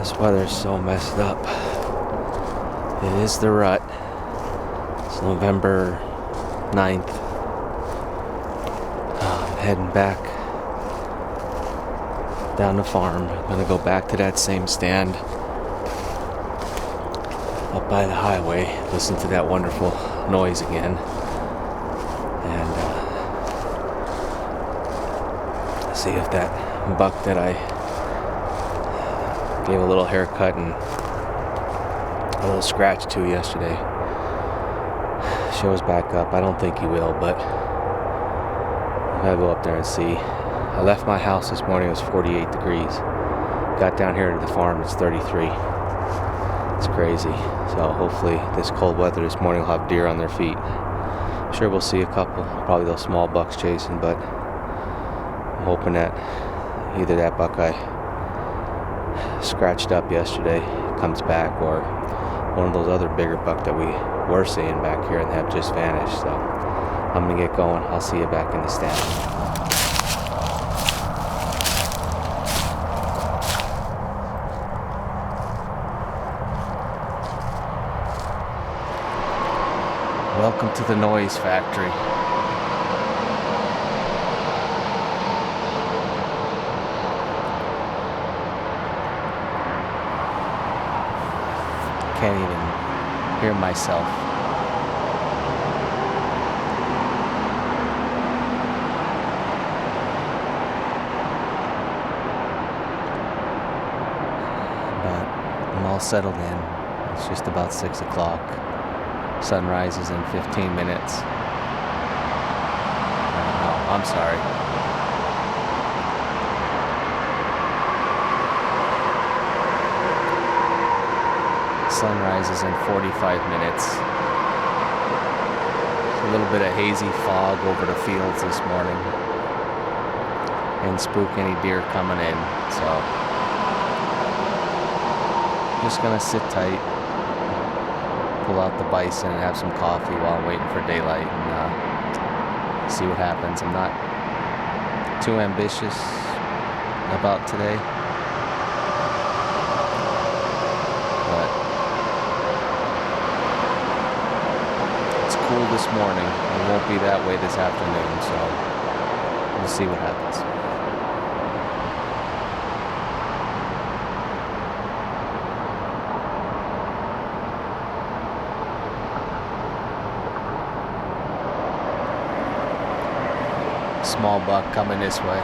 This weather's so messed up. It is the rut. It's November 9th. I'm heading back down the farm. I'm gonna go back to that same stand up by the highway, listen to that wonderful noise again, and see if that buck that I gave a little haircut and a little scratch to yesterday shows back up. I don't think he will, but I gotta go up there and see. I left my house this morning, it was 48 degrees. Got down here to the farm, it's 33. It's crazy. So hopefully this cold weather this morning will have deer on their feet. I'm sure we'll see a couple, probably those small bucks chasing, but I'm hoping that either that buck I scratched up yesterday comes back, or one of those other bigger buck that we were seeing back here and have just vanished. So I'm gonna get going. I'll see you back in the stand. Welcome to the noise factory. Can't even hear myself. But I'm all settled in. It's just about 6 o'clock. Sun rises in 15 minutes. No, I'm sorry. Sun rises in 45 minutes. A little bit of hazy fog over the fields this morning. And spook any deer coming in. So just gonna sit tight. Pull out the bison and have some coffee while I'm waiting for daylight and see what happens. I'm not too ambitious about today, but it's cool this morning. It won't be that way this afternoon, so we'll see what happens. Small buck coming this way.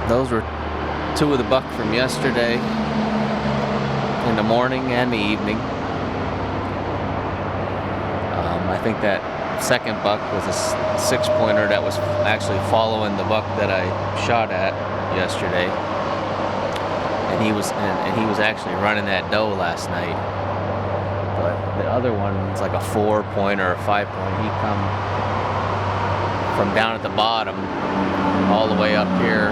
those were two of the buck from yesterday in the morning and the evening. I think that second buck was a 6-pointer that was actually following the buck that I shot at yesterday, and he was actually running that doe last night. But the other one was like a 4-pointer or a 5-point. He come from down at the bottom all the way up here,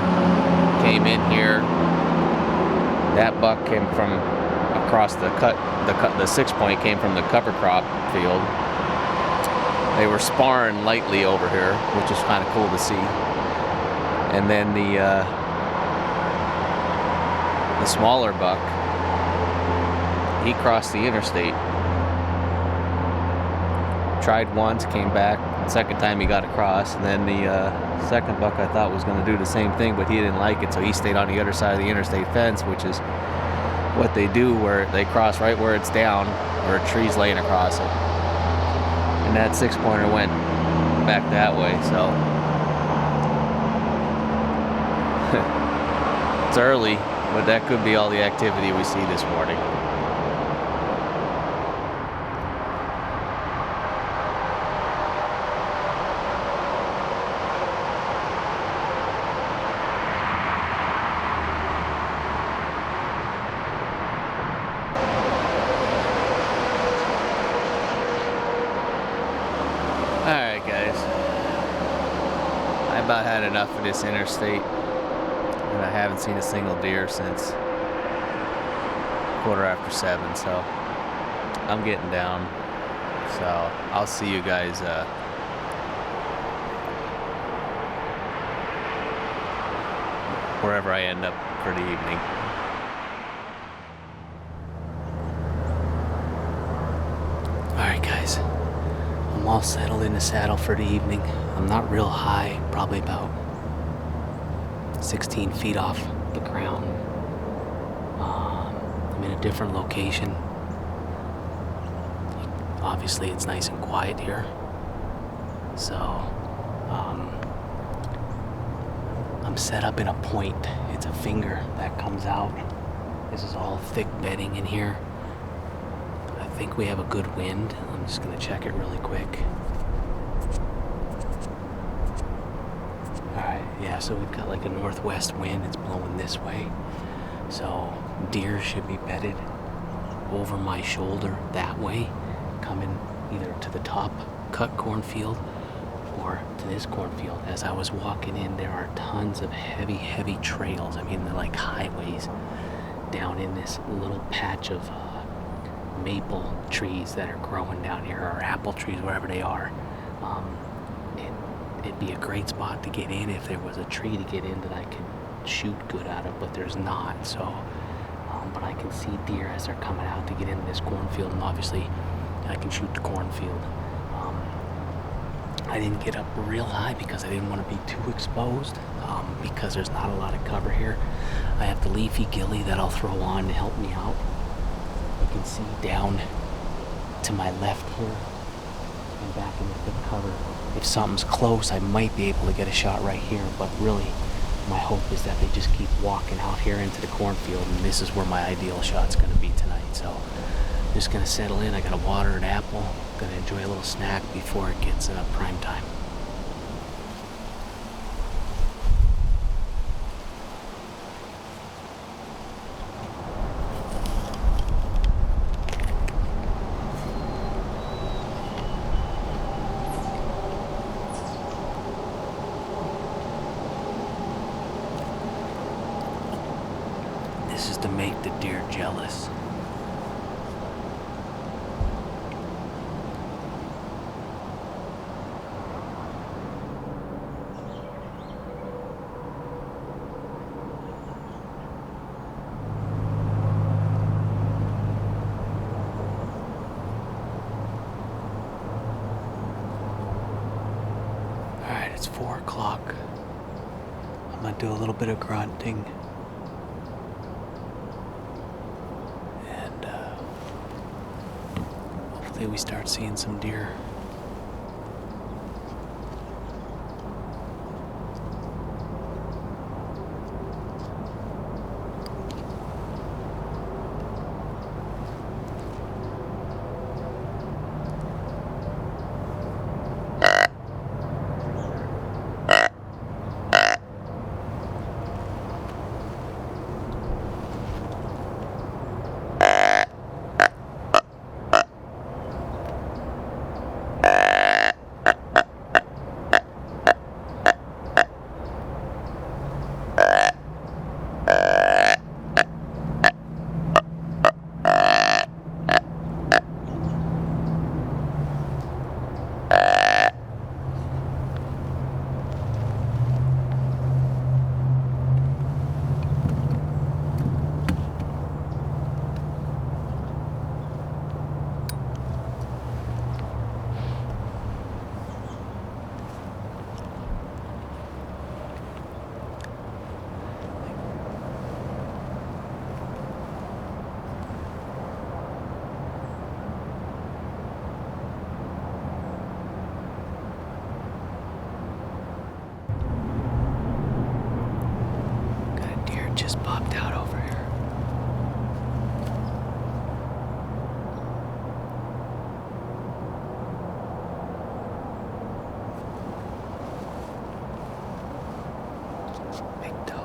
came in here. That buck came from across the cut. The 6-point came from the cover crop field. They were sparring lightly over here, which is kind of cool to see. And then the smaller buck, he crossed the interstate. Tried once, came back. The second time he got across, and then the second buck I thought was going to do the same thing, but he didn't like it, so he stayed on the other side of the interstate fence, which is what they do, where they cross right where it's down, where a tree's laying across it. And that 6-pointer went back that way, so it's early, but that could be all the activity we see this morning. Alright guys, I about had enough of this interstate, and I haven't seen a single deer since 7:15, so I'm getting down. So I'll see you guys wherever I end up for the evening. Alright guys, I'm all settled in the saddle for the evening. I'm not real high, probably about 16 feet off the ground. I'm in a different location. Obviously it's nice and quiet here. So I'm set up in a point. It's a finger that comes out. This is all thick bedding in here. I think we have a good wind. I'm just gonna check it really quick. Alright, yeah, so we've got like a northwest wind. It's blowing this way. So deer should be bedded over my shoulder that way, coming either to the top cut cornfield or to this cornfield. As I was walking in, there are tons of heavy trails. I mean, they're like highways down in this little patch of maple trees that are growing down here, or apple trees, wherever they are. It'd be a great spot to get in if there was a tree to get in that I could shoot good out of, but there's not. So, but I can see deer as they're coming out to get into this cornfield, and obviously I can shoot the cornfield. I didn't get up real high because I didn't want to be too exposed, because there's not a lot of cover here. I have the leafy ghillie that I'll throw on to help me out. You can see down to my left here and back in the thick cover. If something's close, I might be able to get a shot right here, but really my hope is that they just keep walking out here into the cornfield, and this is where my ideal shot's going to be tonight. So I'm just going to settle in. I got to water an apple. I'm going to enjoy a little snack before it gets prime time. This is to make the deer jealous. Alright, it's 4 o'clock. I'm gonna do a little bit of grunting. Hopefully we start seeing some deer. just popped out over here. Big toe.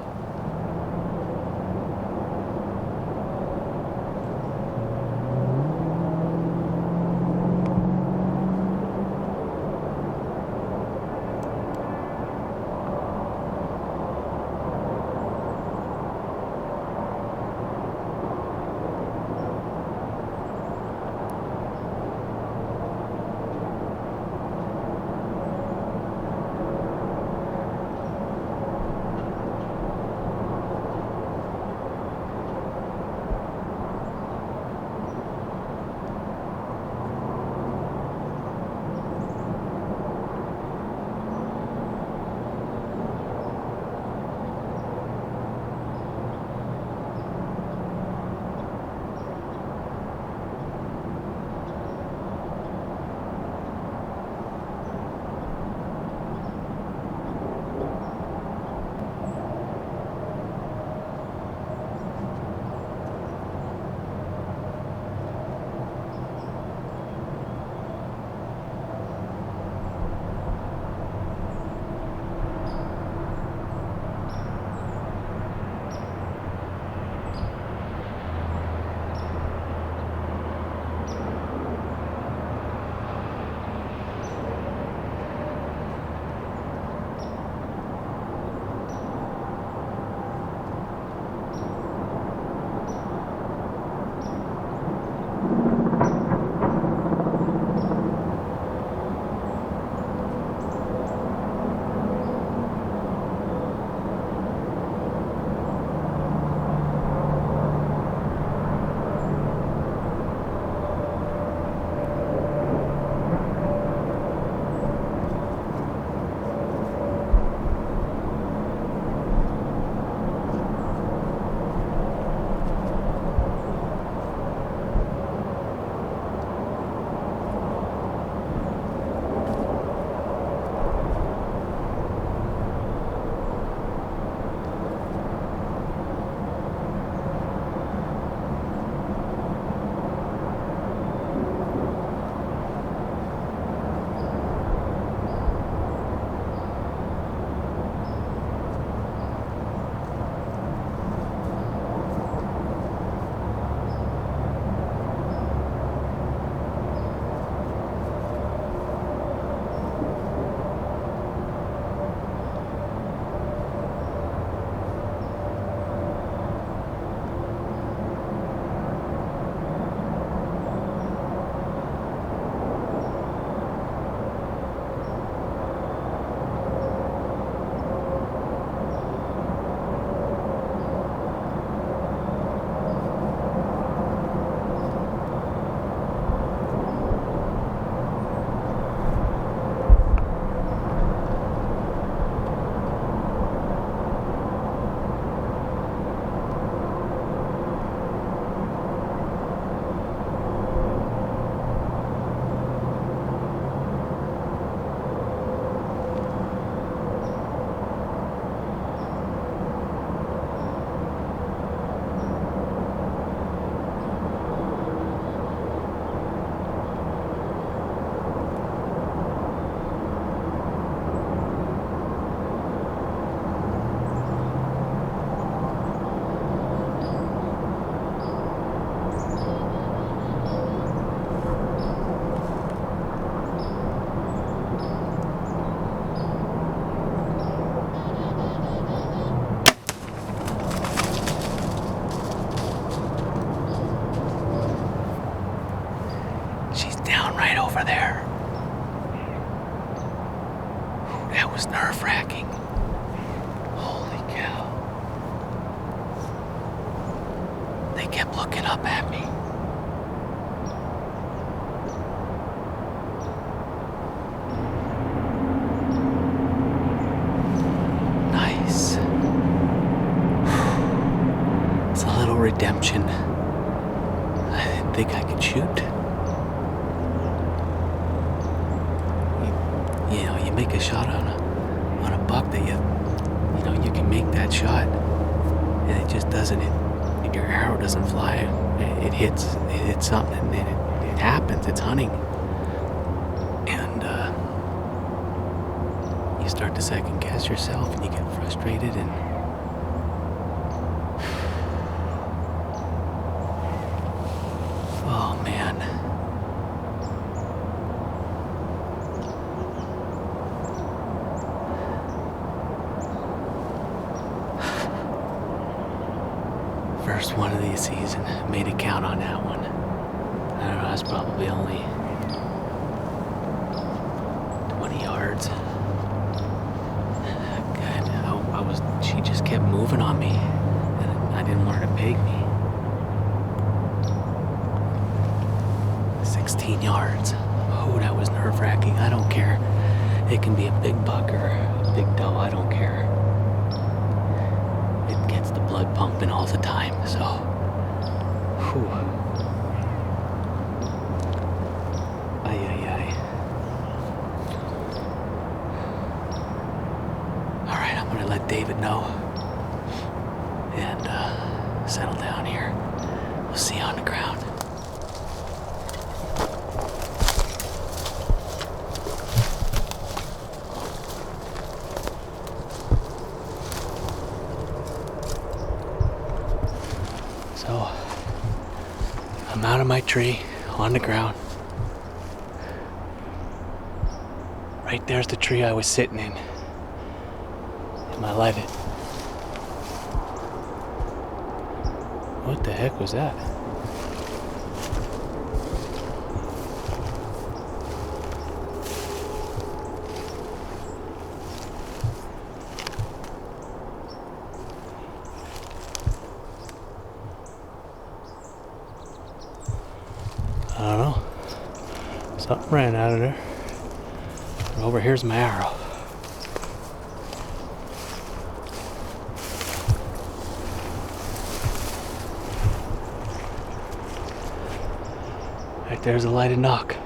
over there. Ooh, that was nerve-wracking. Holy cow. They kept looking up at me. Nice. It's a little redemption. I didn't think I could shoot. You know, you make a shot on a buck that you can make that shot, and it just doesn't. Your arrow doesn't fly. It hits something, and then it happens. It's hunting, and you start to second guess yourself, and you get frustrated, and oh man. First one of the season, made a count on that one. I don't know, I was probably only 20 yards. God, she just kept moving on me, and I didn't want her to peg me. 16 yards. Oh, that was nerve-wracking. I don't care. It can be a big buck or a big doe, I don't care. It gets the blood pumping all the time, so whew. Ay. Alright, I'm gonna let David know and settle down here. We'll see you on the ground. So, I'm out of my tree, on the ground. Right there's the tree I was sitting in. And I let it. What the heck was that? I don't know. Something ran out of there. And over here's my arrow. Right there's a lighted knock.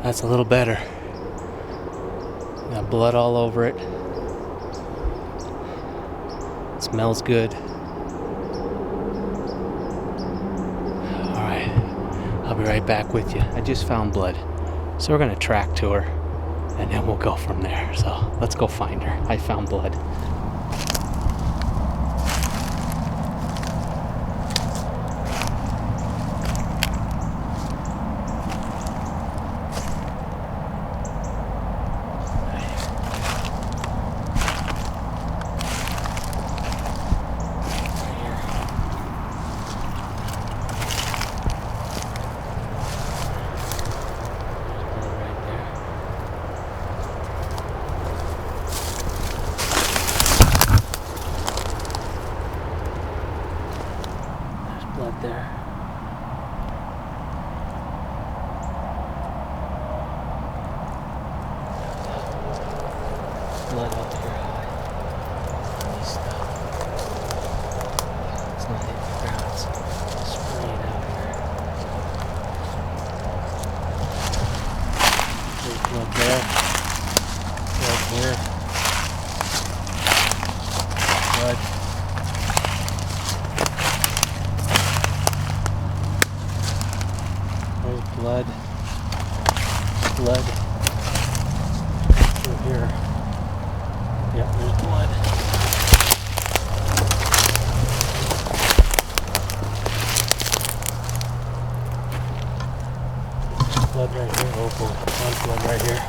That's a little better. Got blood all over it. It smells good. Alright, I'll be right back with you. I just found blood. So we're gonna track to her and then we'll go from there. So let's go find her. I found blood. Blood there. Blood up here high. Holy stuff. It's not hitting the ground, it's spraying out here. There's blood there. Blood here. Blood. Blood, blood, through here. Yep, there's blood. Blood right here. Oh boy, a lot of blood right here.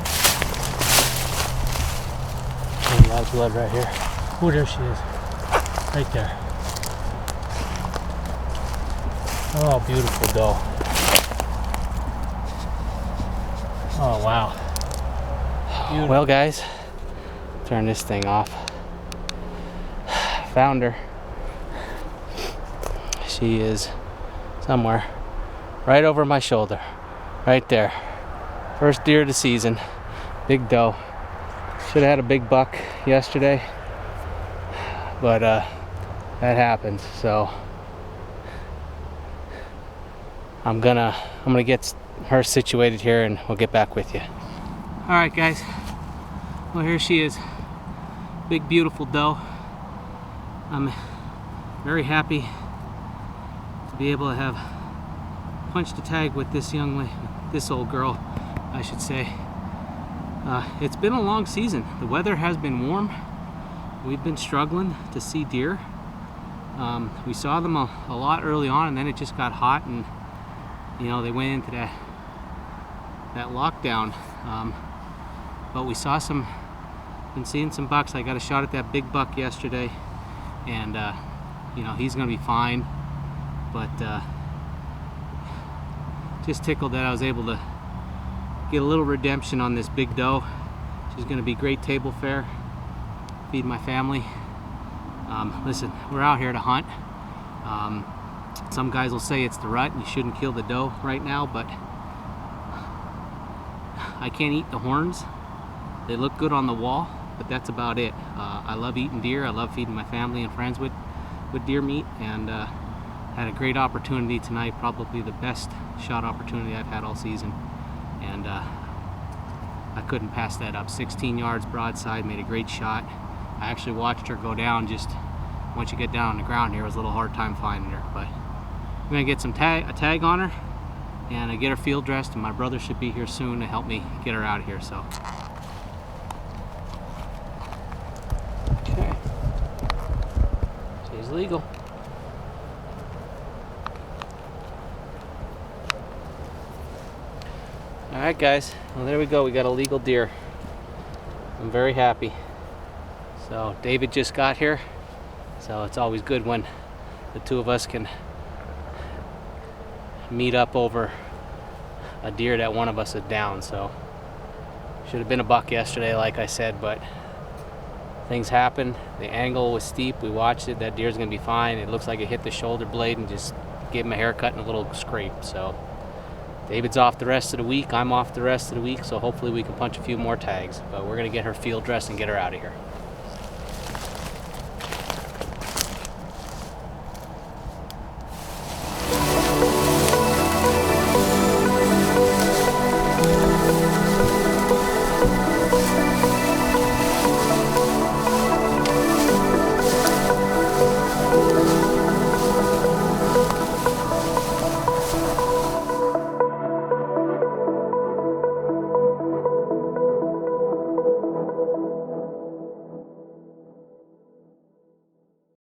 And a lot of blood right here. Oh, there she is. Right there. Oh, beautiful doe. Oh wow. Well guys, turn this thing off. Found her. She is somewhere right over my shoulder, right there. First deer of the season, big doe. Should have had a big buck yesterday, but that happens. So I'm gonna get her situated here and we'll get back with you. All right guys, well here she is, big beautiful doe. I'm very happy to be able to have punched a tag with this young lady, this old girl I should say. It's been a long season. The weather has been warm. We've been struggling to see deer. We saw them a lot early on, and then it just got hot, and you know, they went into that lockdown. But we saw been seeing some bucks. I got a shot at that big buck yesterday, and you know, he's gonna be fine. But just tickled that I was able to get a little redemption on this big doe. She's gonna be great table fare, feed my family. Listen, we're out here to hunt. Some guys will say it's the rut and you shouldn't kill the doe right now, but I can't eat the horns. They look good on the wall, but that's about it. I love eating deer. I love feeding my family and friends with deer meat, and had a great opportunity tonight, probably the best shot opportunity I've had all season, and I couldn't pass that up. 16 yards broadside, made a great shot. I actually watched her go down. Just once you get down on the ground here, it was a little hard time finding her, but I'm gonna get a tag on her and I get her field dressed, and my brother should be here soon to help me get her out of here. So okay, she's legal. Alright guys, well there we go, we got a legal deer. I'm very happy. So David just got here, so it's always good when the two of us can meet up over a deer that one of us is down. So should have been a buck yesterday like I said, but things happened. The angle was steep, we watched it, that deer's gonna be fine. It looks like it hit the shoulder blade and just gave him a haircut and a little scrape. So David's off the rest of the week, I'm off the rest of the week, so hopefully we can punch a few more tags. But we're gonna get her field dressed and get her out of here.